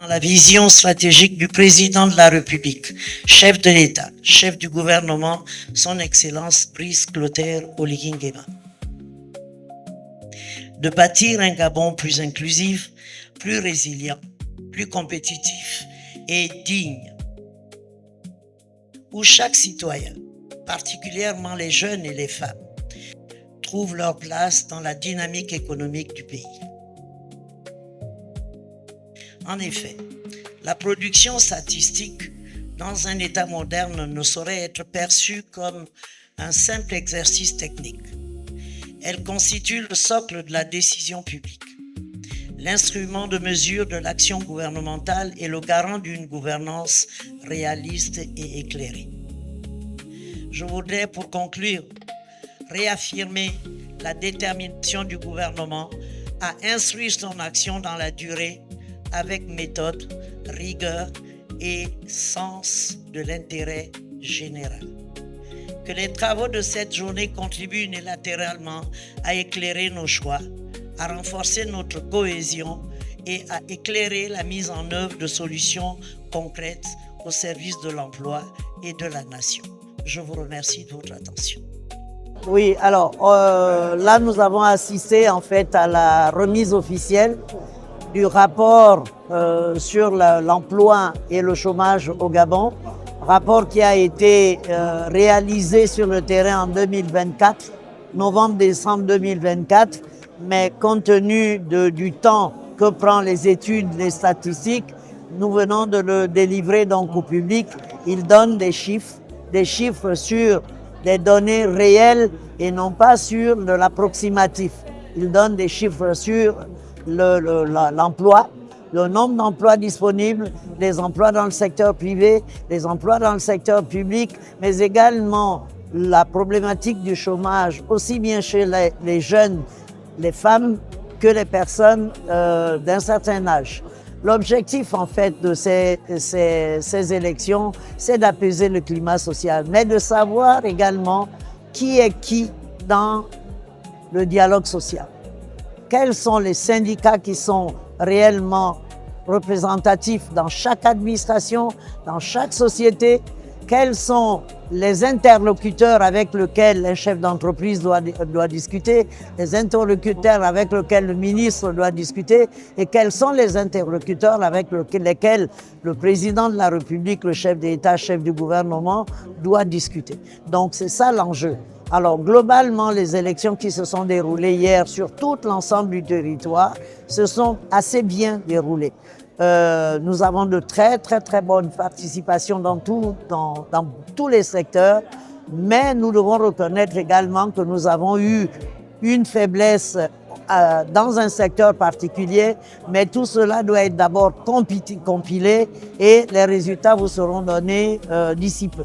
La vision stratégique du président de la République, chef de l'État, chef du gouvernement, son Excellence Brice Clotaire Oligui Nguema. De bâtir un Gabon plus inclusif, plus résilient, plus compétitif et digne, où chaque citoyen, particulièrement les jeunes et les femmes, trouvent leur place dans la dynamique économique du pays. En effet, la production statistique dans un État moderne ne saurait être perçue comme un simple exercice technique. Elle constitue le socle de la décision publique, l'instrument de mesure de l'action gouvernementale et le garant d'une gouvernance réaliste et éclairée. Je voudrais, pour conclure, réaffirmer la détermination du gouvernement à instruire son action dans la durée avec méthode, rigueur et sens de l'intérêt général. Que les travaux de cette journée contribuent unilatéralement à éclairer nos choix, à renforcer notre cohésion et à éclairer la mise en œuvre de solutions concrètes au service de l'emploi et de la nation. Je vous remercie de votre attention. Oui, alors là nous avons assisté en fait à la remise officielle du rapport sur l'emploi et le chômage au Gabon, rapport qui a été réalisé sur le terrain en 2024, novembre-décembre 2024, mais compte tenu du temps que prennent les études, les statistiques, nous venons de le délivrer donc au public. Il donne des chiffres sur des données réelles et non pas sur de l'approximatif. Il donne des chiffres sur l'emploi, le nombre d'emplois disponibles, les emplois dans le secteur privé, les emplois dans le secteur public, mais également la problématique du chômage, aussi bien chez les jeunes, les femmes, que les personnes d'un certain âge. L'objectif, en fait, de ces élections, c'est d'apaiser le climat social, mais de savoir également qui est qui dans le dialogue social. Quels sont les syndicats qui sont réellement représentatifs dans chaque administration, dans chaque société? Quels sont les interlocuteurs avec lesquels un chef d'entreprise doit discuter, les interlocuteurs avec lesquels le ministre doit discuter, et quels sont les interlocuteurs avec lesquels le président de la République, le chef d'État, chef du gouvernement doit discuter. Donc c'est ça l'enjeu. Alors globalement, les élections qui se sont déroulées hier sur tout l'ensemble du territoire se sont assez bien déroulées. Nous avons de très bonnes participations dans tous les secteurs, mais nous devons reconnaître également que nous avons eu une faiblesse dans un secteur particulier, mais tout cela doit être d'abord compilé et les résultats vous seront donnés d'ici peu.